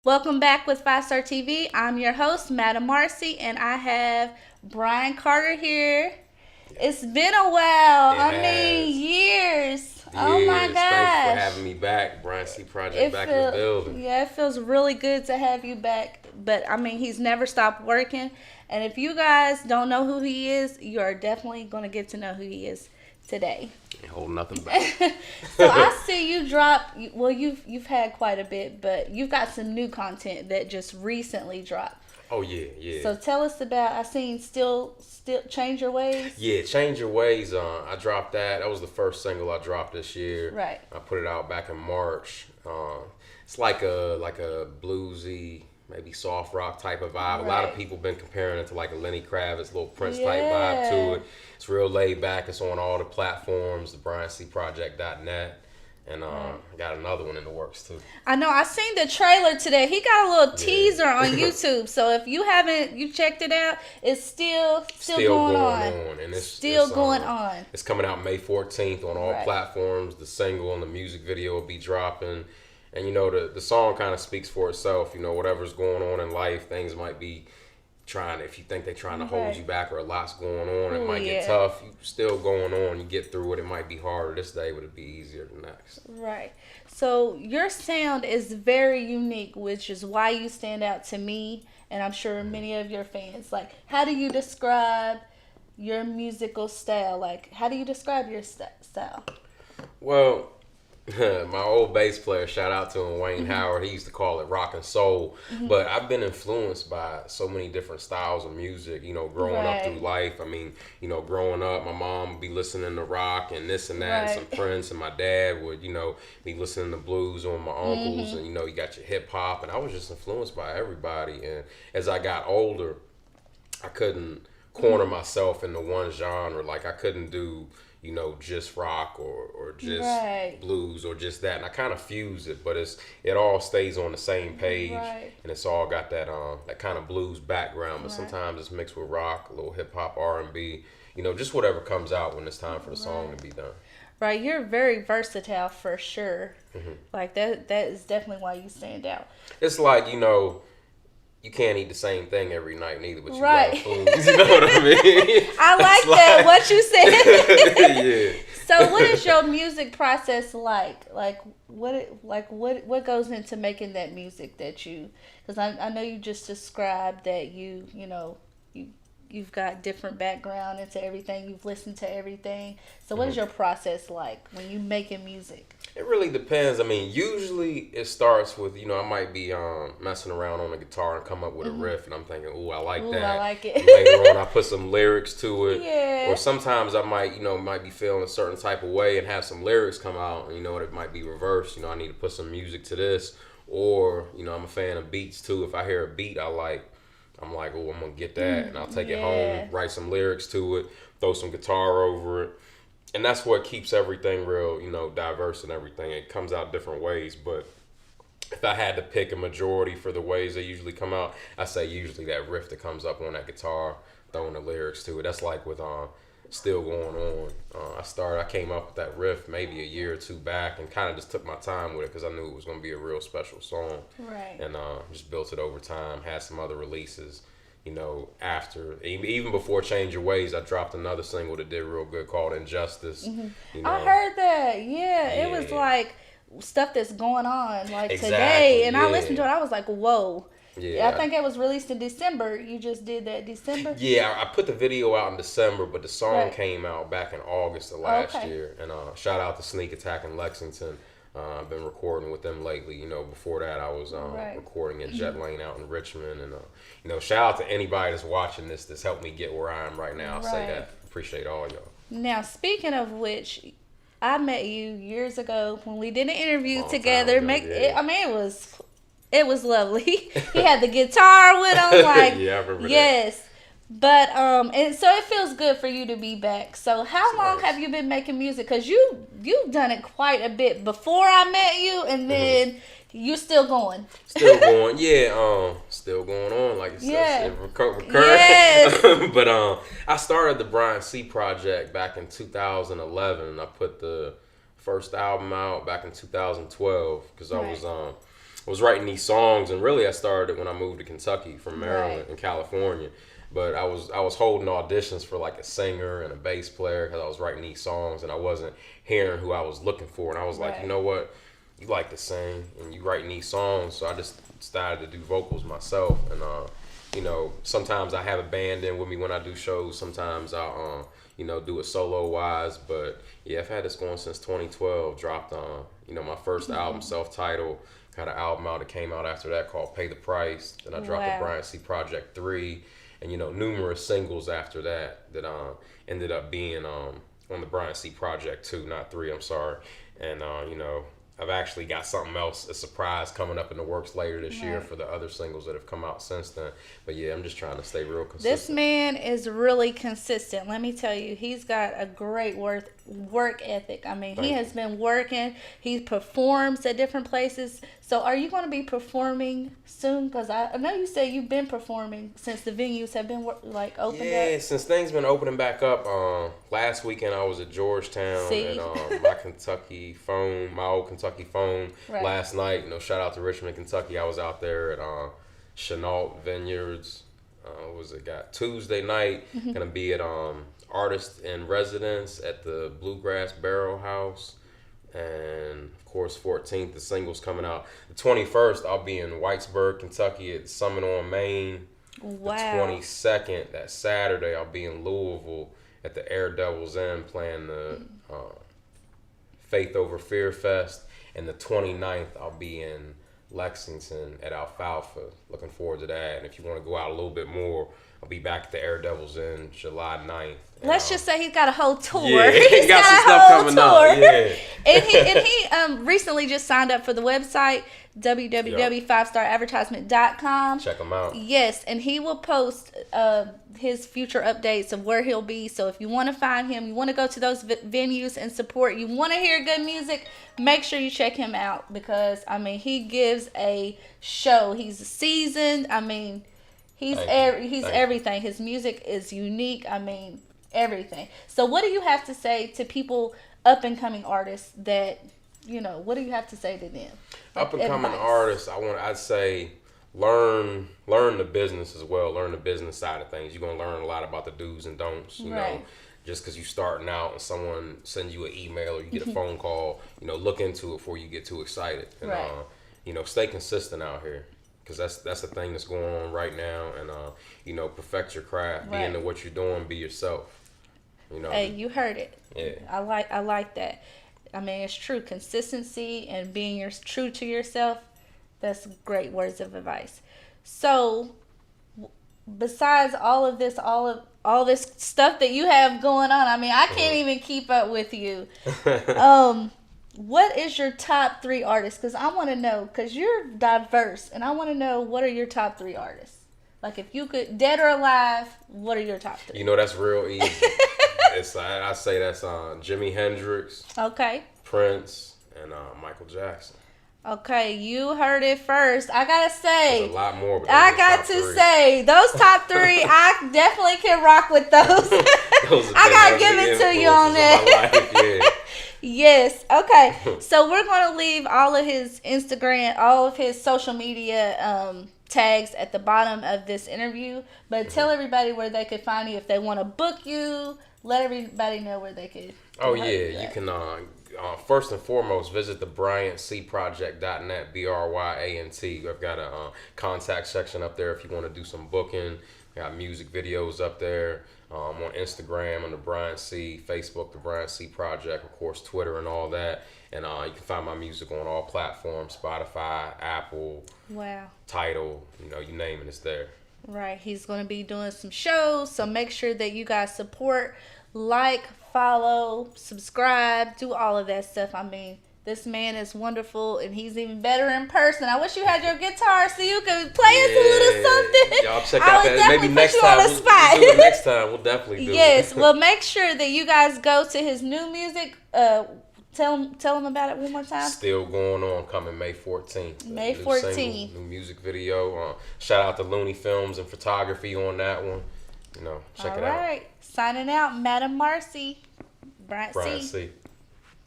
Welcome back with 5 Star TV. I'm your host, Madam Marcy, and I have Brian Carter here. It's been a while. It has. Years. Oh my Years. Thank you for gosh. having me back. Bryant C project It back in the feel building. yeah, it feels really good to have you back. But he's never stopped working. And if you guys don't know who he is, you are definitely gonna get to know who he is today. Ain't holding nothing back. So I see you drop. Well, you've had quite a bit, but you've got some new content that just recently dropped. Oh yeah, yeah. So tell us about. I seen still change your ways. Yeah, Change Your Ways. I dropped that. That was the first single I dropped this year. Right. I put it out back in March. It's like a bluesy, maybe soft rock type of vibe. A lot of Right. people been comparing it to like a Lenny Kravitz, little Prince type Yeah. vibe to it. It's real laid back. It's on all the platforms, the BryantCproject.net. And I got another one in the works too. I know. I seen the trailer today. He got a little Yeah. teaser on YouTube. So if you haven't, you checked it out. It's still going on. And Still going on. It's coming out May 14th on all Right. platforms. The single and the music video will be dropping. And the song kind of speaks for itself. Whatever's going on in life, things might be if you think they're trying to hold Right. you back or a lot's going on, it Ooh, might yeah. get tough. You still going on, you get through it. It might be harder this day, but it'd be easier the next. Right. So your sound is very unique, which is why you stand out to me, and I'm sure many of your fans. Like, how do you describe your musical style? Like, how do you describe your style? Well, my old bass player, shout out to him, Wayne Howard, he used to call it rock and soul. But I've been influenced by so many different styles of music, growing up Right. through life. Growing up, my mom would be listening to rock and this and that, and some Right. Prince, and my dad would, be listening to blues on my uncles, and, you got your hip hop. And I was just influenced by everybody. And as I got older, I couldn't corner myself into one genre. Like I couldn't do, just rock or just Right. blues or just that. And I kind of fuse it, but it all stays on the same page, Right. and it's all got that kind of blues background. But Right. sometimes it's mixed with rock, a little hip hop, R&B. Just whatever comes out when it's time for the song to be done. Right. You're very versatile for sure. Mm-hmm. Like that is definitely why you stand out. It's like you can't eat the same thing every night neither, but you Right. love food. You know what I mean? I like It's that. What you said. Yeah. So what is your music process like? What goes into making that music that you? Because I know you just described that you've got different background into everything. You've listened to everything. So what is your process like when you making music? It really depends. Usually it starts with, I might be messing around on the guitar and come up with a riff, and I'm thinking, ooh, I like Ooh, that. I like it. And later on, I put some lyrics to it. Yeah. Or sometimes I might be feeling a certain type of way and have some lyrics come out, and it might be reversed. I need to put some music to this. Or, I'm a fan of beats too. If I hear a beat I like, I'm like, oh, I'm going to get that, and I'll take it Yeah. home, write some lyrics to it, throw some guitar over it. And that's what keeps everything real, diverse and everything. It comes out different ways, but if I had to pick a majority for the ways they usually come out, I say usually that riff that comes up on that guitar, throwing the lyrics to it. That's like with Still Going On. I came up with that riff maybe a year or two back, and kind of just took my time with it because I knew it was going to be a real special song. Right. And just built it over time, had some other releases. After even before Change Your Ways, I dropped another single that did real good called Injustice. I heard that. Yeah, it was Yeah. like stuff that's going on like Exactly, today, and I yeah. listened to it. I was like, whoa. Yeah. I think it was released in December. You just did that December. Yeah, I put the video out in December, but the song Right. came out back in August of last Okay. year. And shout out to Sneak Attack in Lexington. I've been recording with them lately. Before that, I was Right. recording at Jet Lane out in Richmond. And, shout out to anybody that's watching this that's helped me get where I am right now. I'll say Right. that. Appreciate all y'all. Now, speaking of which, I met you years ago when we did an interview Long together. time ago, yeah. It was lovely. He had the guitar with him, like Yeah, I remember that. yes. But and so it feels good for you to be back. So how long nice. have you been making music? Because you've done it quite a bit before I met you, and then you're still going. Still going, yeah. Still going on, like it's Yeah. recurring. Yes. But I started the Bryant C project back in 2011, and I put the first album out back in 2012 because I Right. was was writing these songs, and really I started when I moved to Kentucky from Maryland Right. and California. But I was holding auditions for like a singer and a bass player because I was writing these songs and I wasn't hearing who I was looking for. And I was like, Right. you know what? You like to sing and you writing these songs, so I just started to do vocals myself. And sometimes I have a band in with me when I do shows. Sometimes I'll do it solo wise. But yeah, I've had this going since 2012. Dropped my first album, self-titled. Got an album out that came out after that called Pay the Price. Then I dropped the Wow. Bryant C Project 3, and numerous singles after that ended up being on the Bryant C Project 2, not 3. I'm sorry. And I've actually got something else, a surprise coming up in the works later this year Right. for the other singles that have come out since then. But yeah, I'm just trying to stay real consistent. This man is really consistent. Let me tell you, he's got a great work ethic. I mean, he Thank has been working. He performs at different places. So, are you going to be performing soon? Because I know you say you've been performing since the venues have been opened Yeah, up. since things been opening back up, last weekend I was at Georgetown See? at my old Kentucky phone. Right. Last night, shout out to Richmond, Kentucky. I was out there at Chenault Vineyards. Got Tuesday night. Mm-hmm. Gonna be at Artist in Residence at the Bluegrass Barrel House. And of course, 14th, the single's coming out. The 21st, I'll be in Whitesburg, Kentucky at Summit on Main. Wow. The 22nd, that Saturday, I'll be in Louisville at the Air Devil's Inn playing the Faith Over Fear Fest. And the 29th, I'll be in Lexington at Alfalfa. Looking forward to that. And if you want to go out a little bit more, I'll be back at the Air Devils Inn July 9th. Let's just say he's got a whole tour. Yeah, He's got some a stuff whole coming tour. out. Yeah. and he recently just signed up for the website www.5staradvertisement.com. Check them out. Yes, and he will post his future updates of where he'll be. So if you want to find him, you want to go to those venues and support, you want to hear good music, make sure you check him out because, I mean, he gives a show. He's seasoned. I mean, he's everything. His music is unique. I mean, everything. So what do you have to say to people, up and coming artists that, what do you have to say to them? Up and coming Advice. artists, I'd say learn the business as well. Learn the business side of things. You're gonna learn a lot about the do's and don'ts. You know, Right. just because you're starting out and someone sends you an email or you get a phone call, look into it before you get too excited. And Right. stay consistent out here. Because that's the thing that's going on right now, and perfect your craft, Right. be into what you're doing, be yourself. Hey, you heard it. Yeah. I like that. I mean, it's true. Consistency and being true to yourself, that's great words of advice. So, besides all of this, all this stuff that you have going on, I mean, I can't even keep up with you. What is your top 3 artists? Because I want to know, because you're diverse, and I want to know, what are your top 3 artists? Like, if you could, dead or alive, what are your top 3? That's real easy. I say that's Jimi Hendrix, Okay. Prince, and Michael Jackson. Okay, you heard it first. I gotta say, There's a lot more. But I those are got top to 3. say, those top 3, I definitely can rock with those. Those have I been gotta give heavy it to you on influences that. of my life, Yes. Okay. So we're gonna leave all of his Instagram, all of his social media tags at the bottom of this interview. But tell everybody where they could find you if they want to book you. Let everybody know where they could. Oh yeah, you can first and foremost visit the BryantCProject.net, BRYANT. I've got a contact section up there if you want to do some booking. Got music videos up there. On Instagram on the Bryant C, Facebook the Bryant C Project, of course Twitter and all that. And you can find my music on all platforms: Spotify, Apple, Wow. Tidal. You name it, it's there. Right. He's going to be doing some shows. So make sure that you guys support, like, follow, subscribe, do all of that stuff. I mean, this man is wonderful and he's even better in person. I wish you had your guitar so you could play us a little something. Y'all check I out would that. definitely Maybe put next you time. on the spot. We'll do it next time. We'll definitely do Yes. it. Well, make sure that you guys go to his new music. Tell them about it one more time. Still going on, coming May 14th. May New 14th. single, new music video. Shout out to Looney Films and Photography on that one. Check it out. All right. Signing out, Madam Marcy. Bryant Bryant C. C.